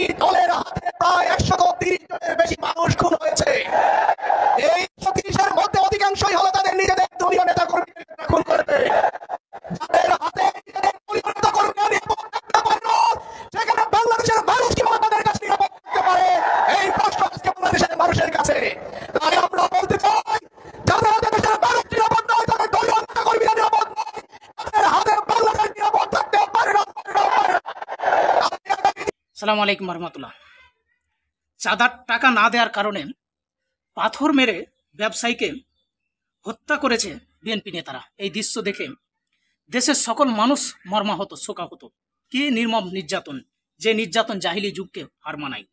একটি দলের হাতে প্রায় 130 জনের বেশি মানুষ খুন হয়েছে। এই 130-এর মধ্যে অধিকাংশই হলো তাদের নিজেদের দলীয় নেতা কর্মীরা খুন করেছে। যাদের হাতে নিজেদের দলীয় নেতা কর্মীরা নিরাপদ থাকতে পারল, সেখানে বাংলাদেশের মানুষ কিভাবে তাদের কাছে নিরাপদ থাকতে পারে? এই প্রশ্ন আজকে বাংলাদেশের মানুষের কাছে। তাই আমরা বলতে চাই, যাদের হাতে দেশের মানুষ নিরাপদ নয়, তাদের দলীয় নেতা কর্মীরা নিরাপদ নয়, তাদের হাতে বাংলাদেশ নিরাপদ থাকতে পারে না। আসসালামু আলাইকুম রহমতুল্লাহ। চাঁদার টাকা না দেওয়ার কারণে পাথর মেরে ব্যবসায়ীকে হত্যা করেছে বিএনপি নেতারা। এই দৃশ্য দেখে দেশের সকল মানুষ মর্মাহত, শোকাহত। কি নির্মম নির্যাতন, যে নির্যাতন জাহিলি যুগকে হার মানায়।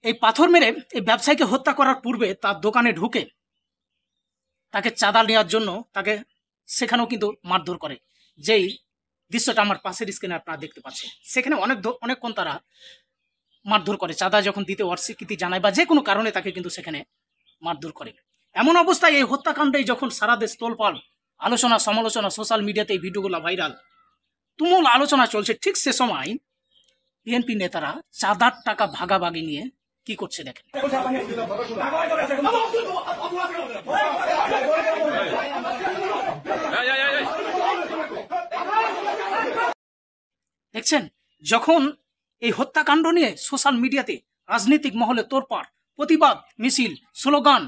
এই পাথর মেরে এই ব্যবসায়ীকে হত্যা করার পূর্বে তার দোকানে ঢুকে তাকে চাঁদা নেওয়ার জন্য তাকে সেখানেও কিন্তু মারধর করে। যেই দৃশ্যটা আমার পাশের স্ক্রিনে আপনারা দেখতে পাচ্ছেন, সেখানে অনেকক্ষণ তারা মারধর করে। চাঁদা যখন দিতে অস্বীকৃতি জানায় বা যে কোনো কারণে তাকে কিন্তু সেখানে মারধর করে। এমন অবস্থায় এই হত্যাকাণ্ডে যখন সারা দেশ তোলপাড়, আলোচনা সমালোচনা, সোশ্যাল মিডিয়াতে এই ভিডিওগুলো ভাইরাল, তুমুল আলোচনা চলছে, ঠিক সে সময় বিএনপি নেতারা চাঁদার টাকা ভাগাভাগি নিয়ে কি করছে দেখেন। দেখছেন, যখন এই হত্যাকাণ্ড নিয়ে সোশ্যাল মিডিয়াতে রাজনৈতিক মহলে তোড়পাড়, প্রতিবাদ মিছিল, স্লোগান,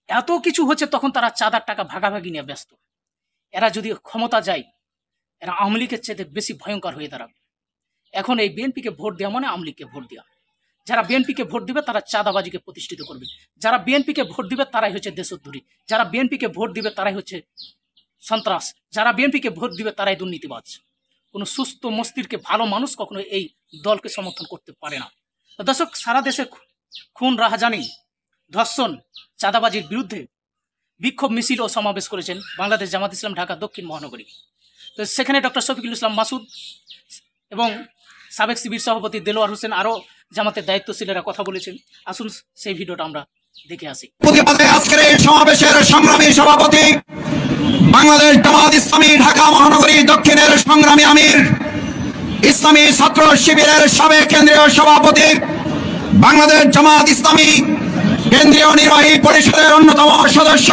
এত কিছু হচ্ছে, তখন তারা চাঁদার টাকা ভাগাভাগি নিয়ে ব্যস্ত। এরা যদি ক্ষমতা যায়, এরা আওয়ামী লীগের চেয়ে বেশি ভয়ঙ্কর হয়ে দাঁড়াবে। এখন এই বিএনপিকে ভোট দেওয়া মানে আওয়ামী লীগকে ভোট দেওয়া। যারা বিএনপিকে ভোট দিবে তারা চাঁদাবাজিকে প্রতিষ্ঠিত করবে। যারা বিএনপিকে ভোট দিবে তারাই হচ্ছে দেশদ্রোহী। যারা বিএনপিকে ভোট দিবে তারাই হচ্ছে সন্ত্রাস। যারা বিএনপিকে ভোট দিবে তারাই দুর্নীতিবাজ। কোনো সুস্থ মস্তিষ্কে ভালো মানুষ কখনো এই দলকে সমর্থন করতে পারে না। দর্শক, সারা দেশে খুন, রাহাজানি, ধর্ষণ, চাঁদাবাজির বিরুদ্ধে বিক্ষোভ মিছিল ও সমাবেশ করেছেন বাংলাদেশ জামাত ইসলাম ঢাকা দক্ষিণ মহানগরী। তো সেখানে ডক্টর শফিকুল ইসলাম মাসুদ এবং সাবেক শিবির সভাপতি দেলোয়ার হোসেন, আরও জামাতের দায়িত্বশীলেরা কথা বলেছেন। আসুন সেই ভিডিওটা আমরা দেখে আসি। আজকের এই সমাবেশের সংগ্রামী সভাপতি, বাংলাদেশ জামাত ইসলামী ঢাকা মহানগরী দক্ষিণের সংগ্রামী আমির, ইসলামী ছাত্র শিবিরের সাবেক কেন্দ্রীয় সভাপতি, বাংলাদেশ জামাত ইসলামী কেন্দ্রীয় নির্বাহী পরিষদের অন্যতম সদস্য,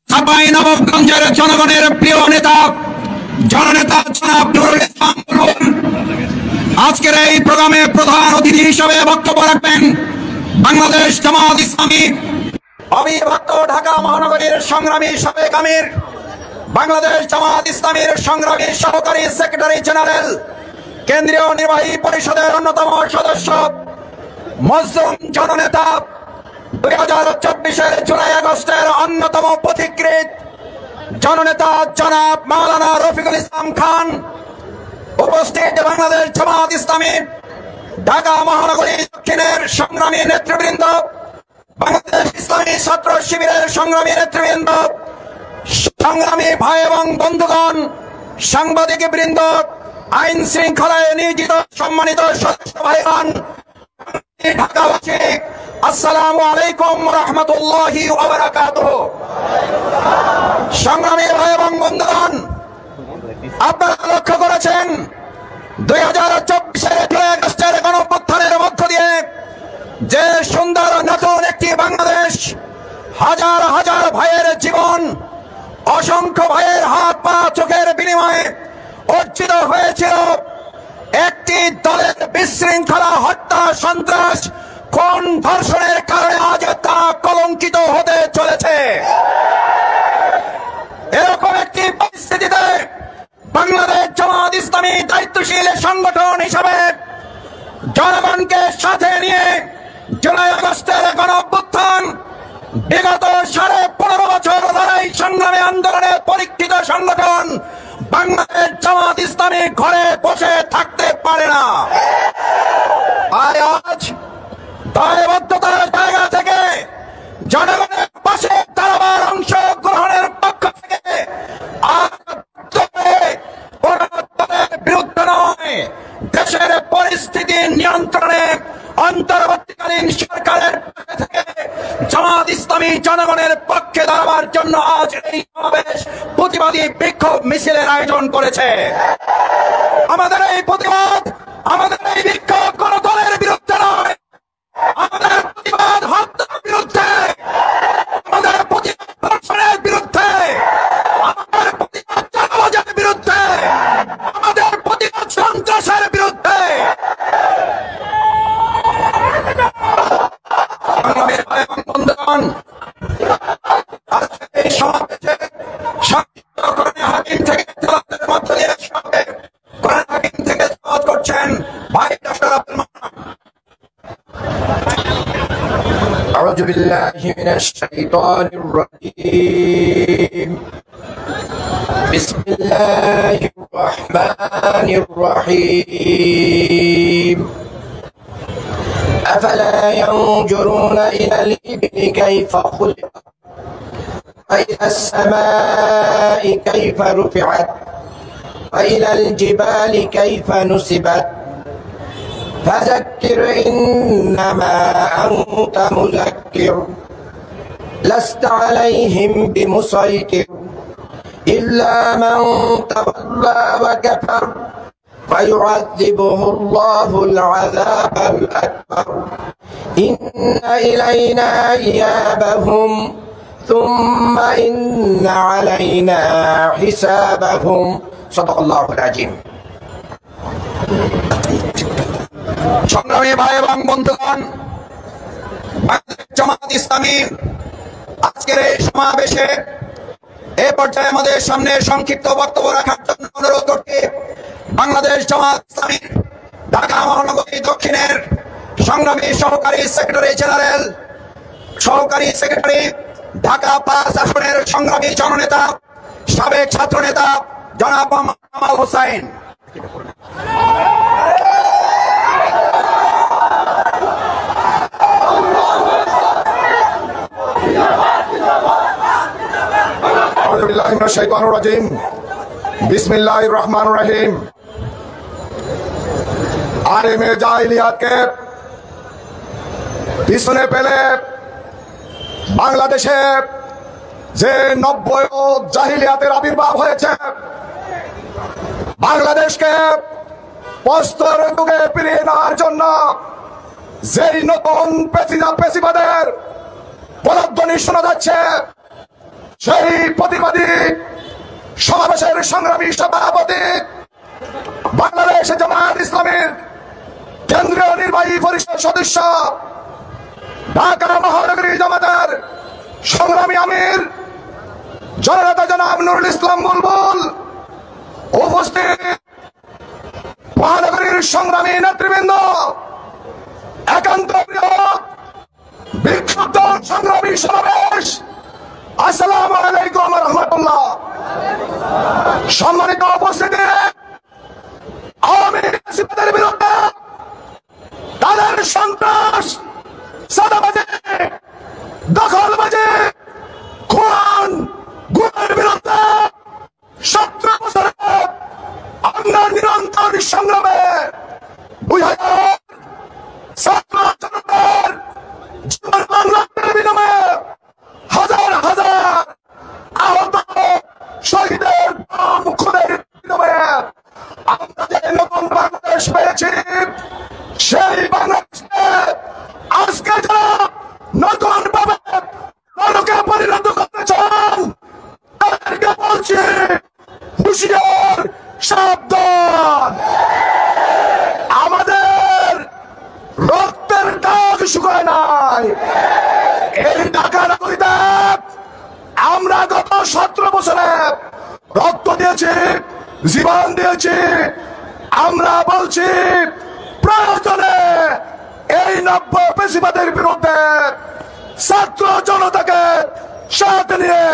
চাঁপাইনবাবগঞ্জের জনগণের প্রিয় নেতা, জননেতা জনাব নুরুল ইসলাম। আজকের এই প্রোগ্রামে প্রধান অতিথি হিসেবে বক্তব্য রাখবেন বাংলাদেশ জামাত ইসলামী অবিভক্ত ঢাকা মহানগরীর সংগ্রামী সাবেক আমির, বাংলাদেশ জামাত ইসলামীর সংগ্রামী সহকারী সেক্রেটারি জেনারেল, কেন্দ্রীয় নির্বাহী পরিষদের অন্যতম সদস্য, মজলুম জননেতা, 2024-এর জুলাই আগস্টের অন্যতম পথিকৃৎ জননেতা জনাব মাওলানা রফিকুল ইসলাম খান, উপস্থিত বাংলাদেশ জামাত ইসলামী ঢাকা মহানগরী দক্ষিণের সংগ্রামী নেতৃবৃন্দ, বাংলাদেশ ইসলামী ছাত্র শিবিরের সংগ্রামী নেতৃবৃন্দ, সংগ্রামী ভাই এবং বন্ধুগণ, সাংবাদিক বৃন্দ, আইন শৃঙ্খলায় নিয়োজিত সম্মানিত সদস্য ভাইগণ, ঢাকাবাসী, আসসালামু আলাইকুম রহমতুল্লাহি ওয়া বারাকাতুহু। সংগ্রামী ভাই এবং বন্ধুগণ, আপনারা লক্ষ্য করেছেন 2024-এর জুলাই আগস্টের গণঅভ্যুত্থানের মধ্য দিয়ে যে সুন্দর নতুন একটি বাংলাদেশ, হাজার হাজার ভাইয়ের জীবন, অসংখ্য ভাইয়ের হাত পা চোখের বিনিময়ে অর্জিত হয়েছিল, একটি দলের বিশৃঙ্খলা, হত্যা, সন্ত্রাস, খুন, ধর্ষণের কারণে আজ তা কলঙ্কিত হতে চলেছে। এরকম একটি পরিস্থিতিতে বাংলাদেশ জামাত ইসলামী দায়িত্বশীল সংগঠন হিসাবে জনগণকে সাথে নিয়ে জুলাই আগস্টের গণঅভ্যুত্থান, বিগত 15.5 বছর লড়াই সংগ্রামী আন্দোলনে পরীক্ষিত সংগঠন বাংলাদেশ জামাত ইসলামী ঘরে বসে থাকতে পারে না। আজ দায়বদ্ধতার জায়গা থেকে জনগণের পাশে দাঁড়াবার অংশগ্রহণের পক্ষ থেকে বিরুদ্ধে নয়, দেশের পরিস্থিতি নিয়ন্ত্রণে অন্তর্বর্তীকালীন সরকারের পক্ষ থেকে জামাত ইসলামী জনগণের পক্ষে দাঁড়াবার জন্য আজ এই সমাবেশ প্রতিবাদী বিক্ষোভ মিছিলের আয়োজন করেছে। আমাদের এই প্রতিবাদ, আমাদের এই বিক্ষোভ কোন দলের বিরুদ্ধে নয়, আমাদের প্রতিবাদ হত্যার বিরুদ্ধে, আমাদের প্রতিবাদ ধর্ষণের বিরুদ্ধে, আমাদের প্রতিবাদ চাঁদাবাজের বিরুদ্ধে, আমাদের প্রতিবাদ সন্ত্রাসের বিরুদ্ধে। সংগ্রামী ভাই এবং বন্ধুগণ, আজকে এই সমাবেশে সংক্ষিপ্ত কোরআনে হাকিম থেকে তেলাওয়াতের মধ্য দিয়ে সঙ্গে কোরআন হাকিম থেকে তেলাওয়াত করছেন ভাই ডক্টর আব্দুল মান্নান। أعوذ بالله من الشيطان الرجيم بسم الله الرحمن الرحيم أفلا ينظرون إلى الإبل كيف خلقت وإلى السماء كيف رفعت وإلى الجبال كيف نصبت فذكر إنما أنت مذكر لست عليهم بمسيطر إلا من تولى وكفر فيعذبه الله العذاب الأكبر إن إلينا إيابهم ثم إن علينا حسابهم صدق الله العظيم সংগ্রামী ভাই এবং বন্ধুগণ, বাংলাদেশ জামাত ইসলামী আজকের এই সমাবেশে এ পর্যায়ে আমাদের সামনে সংক্ষিপ্ত বক্তব্য রাখার জন্য অনুরোধ করছি বাংলাদেশ জামাত ইসলামী ঢাকা মহানগরী দক্ষিণের সংগ্রামী সহকারী সেক্রেটারি জেনারেল, সহকারী সেক্রেটারি, ঢাকা 5 আসনের সংগ্রামী জননেতা, সাবেক ছাত্র নেতা জনাব কামাল হোসেন। बिस्मिल्लाहिर रहमानिर रहीम। आलिमे জাহিলিয়াতকে পিছনে ফেলে বাংলাদেশে যে নব্য জাহিলিয়াতের আবির্ভাব হয়েছে, বাংলাদেশকে প্রস্তর যুগে ফিরিয়ে নেওয়ার জন্য যেই নতুন পেশিবাদের প্রতিধ্বনি শোনা যাচ্ছে, সেই প্রতিবাদী সমাবেশের সংগ্রামী সভাপতি বাংলাদেশ জামাত ইসলামীর কেন্দ্রীয় নির্বাহী পরিষদ সদস্য, ঢাকা মহানগরী জামাতের সংগ্রামী আমির জননেতা জনাব নুরুল ইসলাম বুলবুল, উপস্থিত মহানগরীর সংগ্রামী নেতৃবৃন্দ, একান্ত প্রিয় বিক্ষুব্ধ সংগ্রামী সমাবেশ, আসসালামু আলাইকুম ওয়া রাহমাতুল্লাহ। সম্মানিত উপস্থিতি, আওয়ামী লীগের বিরুদ্ধে তাদের সন্ত্রাস, চাঁদাবাজি, দখলবাজি, খুন গুমের বিরুদ্ধে 17 বছরে আমরা নিরন্তর সংগ্রামে 2000 ছাত্র জনতার জীবন বাংলার বিনিময়ে হাজার হাজার আহত শহীদের খুনের বিনিময়ে আমরা যে নতুন বাংলাদেশ পেয়েছি, সেই বাংলাদেশে আজকে যারা নতুন ভাবে আলোকে পরিণত করতে চান, তাদেরকে বলছি হুঁশিয়ার, সাবধান। আমাদের রক্তের দাগ শুকায় নাই। এই ঢাকা নগরীতে আমরা গত 17 বছরে রক্ত দিয়েছি, জীবন দিয়েছি। আমরা বলছি প্রয়োজনে এই নব্য পেশিবাদের বিরুদ্ধে ছাত্র জনতাকে সাথে নিয়ে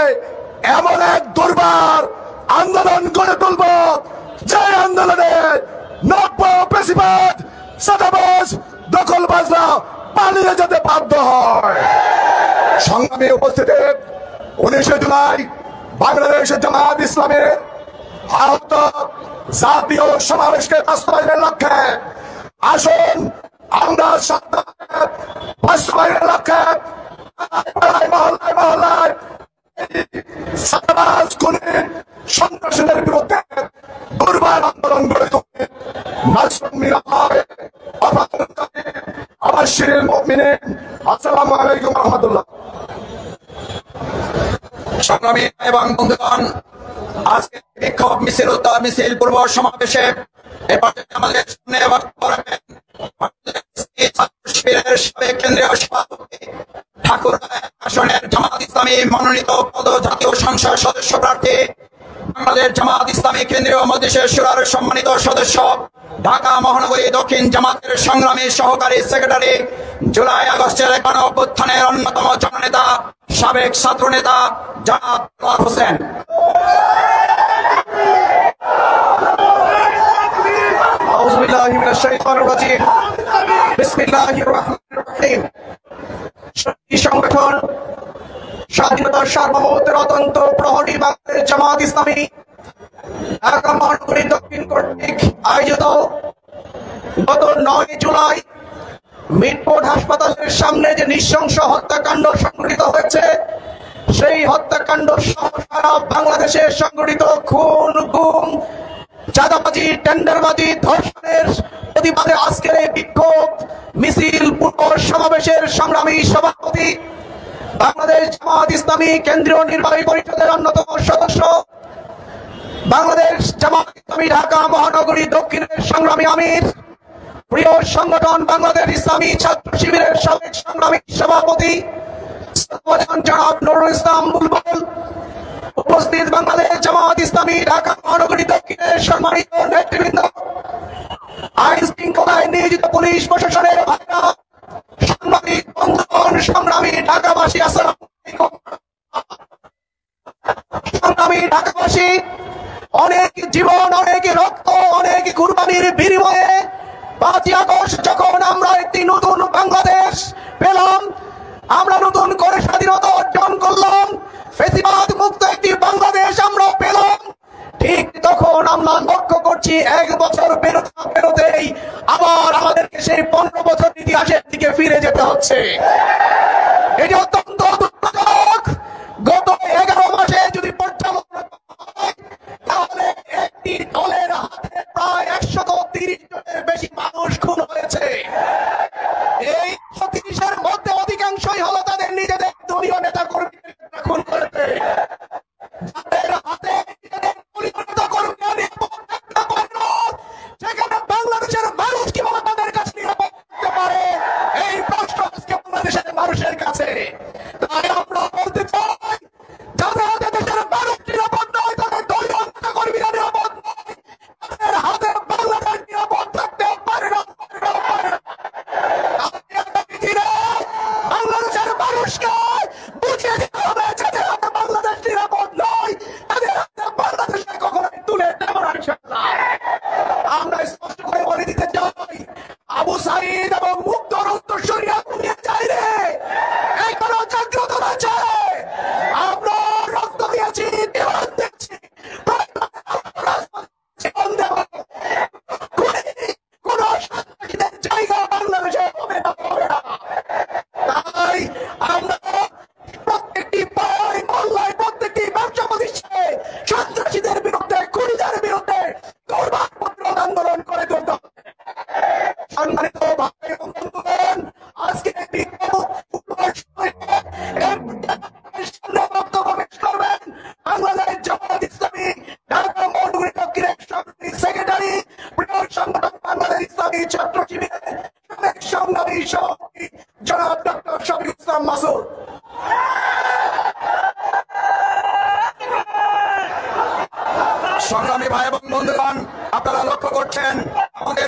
এমন এক দুর্বার আন্দোলন গড়ে তুলব, যে আন্দোলনে নব্য পেশিবাদ, চাঁদাবাজ, দখলবাজরা পালিয়ে যেতে বাধ্য হয়। সংগ্রামী উপস্থিতি, 19 জুলাই বাংলাদেশ জামাত ইসলামের আহত জাতীয় সমাবেশকে বাস্তবায়নের লক্ষ্যে আসুন আমরা বাস্তবায়নের লক্ষ্যে মহল্লায় মহল্লায় ছাত্রাবাস খুনে সন্ত্রাসীদের বিরুদ্ধে দুর্বার আন্দোলন গড়ে তুলে নাসরুল মিলাদ আফাতুল কাদের আবাশিরুল মুমিনিন। আসসালামু আলাইকুম ওয়া রাহমাতুল্লাহ। সংগ্রামী এবং বন্ধুগণ, আজকে বিক্ষোভ মিছিল উত্তর মিছিল পূর্ব সমাবেশে আমাদের সামনে বক্তব্য রাখবেন শিবিরের সাবেক কেন্দ্রীয় সভাপতি ঠাকুর আসনের জামাত ইসলামী মনোনীত পদ জাতীয় সংসদ সদস্য প্রার্থী, বাংলাদেশ জামাত ইসলামী কেন্দ্রীয় মজলিসের শুরার সম্মানিত সদস্য, ঢাকা মহানগরী দক্ষিণ জামাতের সংগ্রামী সহকারী সেক্রেটারি, জুলাই আগস্টের গণ অভ্যুত্থানের অন্যতম জননেতা, সাবেক ছাত্র নেতা জনাব আনোয়ার হোসেন। আউযু বিল্লাহি মিনাশ শাইতানির রাজিম। বিসমিল্লাহির রহমানির রহিম। সংগঠন স্বাধীনতার সার্বভৌমত্বের অত্যন্ত প্রহরী বাংলাদেশ জামাত ইসলামী ঢাকা মহানগরী দক্ষিণ কর্তৃক আয়োজিত গত 9 জুলাই মিটফোর্ড হাসপাতালের সামনে যে নৃশংস হত্যাকাণ্ড সংঘটিত হয়েছে, সেই হত্যাকাণ্ড সহ সারা বাংলাদেশে সংঘটিত খুন, গুম, চাঁদাবাজি, টেন্ডারবাজি, ধর্ষণের প্রতিবাদে আজকের এই বিক্ষোভ মিছিল পূর্ব সমাবেশের সংগ্রামী সভাপতি, বাংলাদেশ জামাত ইসলামী কেন্দ্রীয় নির্বাহী পরিষদের অন্যতম সদস্য, বাংলাদেশ জামাত ইসলামী ঢাকা মহানগরী দক্ষিণের সংগ্রামী আমির, প্রিয় সংগঠন বাংলাদেশ ইসলামী ছাত্র শিবিরের সাবেক সংগ্রামী সভাপতি জনাব নুরুল ইসলাম বুলবুল, উপস্থিত বাংলাদেশ জামাত ইসলামী ঢাকা মহানগরী দক্ষিণের সম্মানিত নেতৃবৃন্দ, আইন শৃঙ্খলায় নিয়োজিত পুলিশ প্রশাসনের ভাইরা, সাংবাদিক বন্ধুগণ, সংগ্রামী ঢাকাবাসী, আসসালামু আলাইকুম। সংগ্রামী ঢাকাবাসী, অনেক জীবন, অনেক রক্ত, অনেক কুরবানির বিনিময়ে 5 আগস্ট যখন আমরা একটি নতুন বাংলাদেশ পেলাম, আমরা নতুন করে স্বাধীনতা অর্জন করলাম, ফ্যাসিবাদ মুক্ত একটি বাংলাদেশ আমরা পেলাম, ঠিক তখন আমরা লক্ষ্য করছি 1 বছর পেরোতেই আবার আমাদেরকে সেই 15 বছর ইতিহাসের দিকে ফিরে যেতে হচ্ছে। এটি অত্যন্ত দুঃখজনক। গত 11 মাসে যদি পর্যালোচনা হয়, তাহলে একটি দলের হাতে প্রায় 130 জনের বেশি মানুষ খুন হয়েছে। এই 130-এর মধ্যে অধিকাংশই হলো তাদের নিজেদের দলীয় নেতা কর্মীদের খুন করেছে, যাদের হাতে নিজেদের দলীয় নেতা কর্মীরা নিরাপদ থাকতে পারে না, সেখানে বাংলাদেশের মানুষ কিভাবে তাদের কাছে নিরাপদ থাকতে পারে, এই প্রশ্ন আজকে বাংলাদেশের মানুষের কাছে। তাই আমরা বলতে চাই, যাদের হাতে দেশের মানুষ নিরাপদ নয়, তাদের দলীয় নেতা কর্মীরা নিরাপদ নয়, তাদের হাতে বাংলাদেশ নিরাপদ থাকতে পারে না। বাংলাদেশের মানুষকে বুঝিয়ে দিতে হবে, যাদের হাতে বাংলাদেশ নিরাপদ নয়, তাদের হাতে বাংলাদেশকে কখনোই তুলে দেব না ইনশাআল্লাহ। আমরা স্পষ্ট করে বলে দিতে চাই, আবু সাঈদ এবং মুক্তর উত্তরসূরিরা ঘুমিয়ে যায় রে, এখনো জাগ্রত আছে। আমরা রক্ত দিয়েছি, জীবন দিয়েছি, জীবন দেব, কোন সন্ত্রাসীদের জায়গা বাংলাদেশে হবে না। তাই আমরা প্রত্যেকটি পাড়ায় মহল্লায়, প্রত্যেকটি ব্যবসা প্রতিষ্ঠানে সন্ত্রাসীদের বিরুদ্ধে, খুনিদের বিরুদ্ধে দুর্বার আন্দোলন করে তুলতে হবে। সম্মানিত ভাই এবং বন্ধুগণ, আজকে বিক্ষোভ সামনে বক্তব্য পেশ করবেন বাংলাদেশ জামাত ইসলামী ঢাকা মহানগরী দক্ষিণের সেক্রেটারি, প্রিয় সংগঠন বাংলাদেশ ইসলামী ছাত্র শিবিরের সাবেক সংগ্রামী সভাপতি জনাব ডক্টর শফিকুল ইসলাম মাসুদ। সংগ্রামী ভাই এবং বন্ধুগণ, আপনারা লক্ষ্য করছেন আমাদের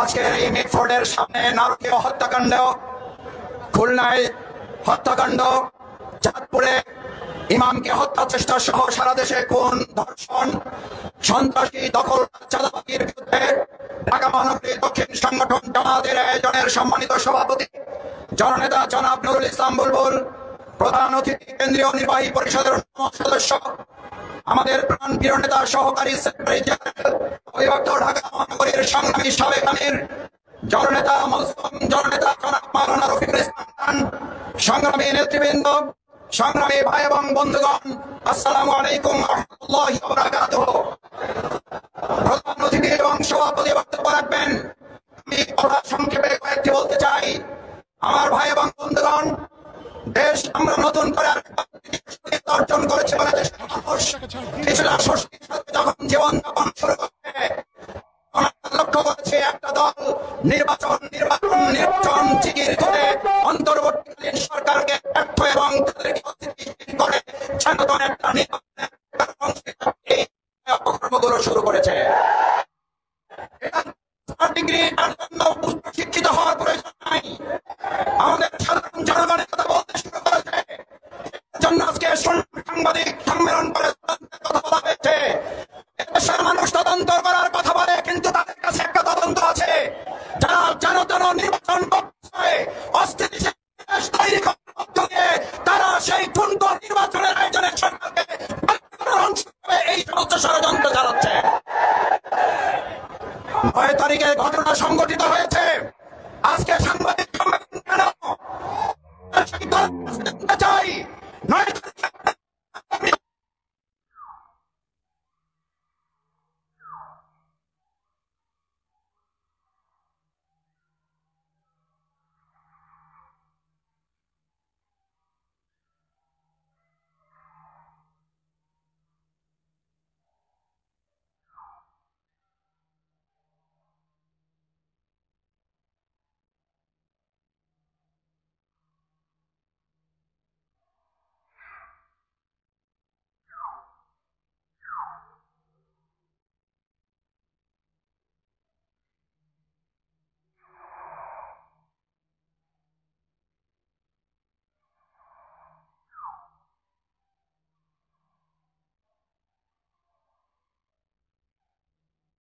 আজকের এই মিটফোর্ডের সামনে নারকীয় হত্যাকাণ্ড, খুলনায় হত্যাকাণ্ড, চাঁদপুরে ইমামকে হত্যা চেষ্টা সহ সারা দেশে খুন, ধর্ষণ, সন্ত্রাসী, দখল, চাঁদাবাজির বিরুদ্ধে ঢাকা মহানগরী দক্ষিণ সংগঠন জামায়াতের আয়োজনের সম্মানিত সভাপতি জননেতা জনাব নুরুল ইসলাম বুলবুল, প্রধান অতিথি কেন্দ্রীয় নির্বাহী পরিষদের সদস্য, আমাদের প্রাণপ্রিয় নেতা সহকারী সেক্রেটারি জেনারেল অবিভক্ত ঢাকা মহানগরীর সংগ্রামী সাবেক আমির জননেতা মুসলিম জননেতা জনাব মাওলানা রফিকুল ইসলাম খান, সংগ্রামী নেতৃবৃন্দ, সংগ্রামী ভাই এবং বন্ধুগণ, আসসালামু আলাইকুম ওয়া রাহমাতুল্লাহি ওয়া বারাকাতুহু। প্রধান অতিথি এবং সভাপতি বক্তব্য রাখবেন। আমি কথা সংক্ষেপে কয়েকটি বলতে চাই। আমার ভাই এবং বন্ধুগণ, দেশ আমরা নতুন করে অর্জন করেছে বলে দেশের মানুষ কিছুটা স্বস্তির সাথে যখন জীবনযাপন শুরু করছে, লক্ষ্য করেছে একটা দল নির্বাচন জিগির করে অন্তর্বর্তীকালীন সরকারকে ব্যর্থ এবং তাদেরকে অস্থিতিশীল করে সনাতন একটা কর্মগুলো শুরু করেছে। শিক্ষিত হওয়ার প্রয়োজন নাই, আমাদের সাধারণ জনগণের কথা বলতে শুরু করেছে। জন্য আজকে সাংবাদিক সম্মেলন করে কথা বলা হয়েছে। দেশের মানুষ তদন্ত করার কথা বলে, কিন্তু তাদের কাছে একটা তদন্ত আছে। যারা জনতন নির্বাচন করছে, অস্থিতিশীল তৈরি করার মধ্য দিয়ে তারা সেই পূর্ণ নির্বাচনের আয়োজনের সরকারকে এই সমস্ত ষড়যন্ত্র চালাচ্ছে। 9 তারিখে ঘটনা সংঘটিত হয়েছে। আজকে সাংবাদিক সম্মেলন কেন চাই? 9 তারিখে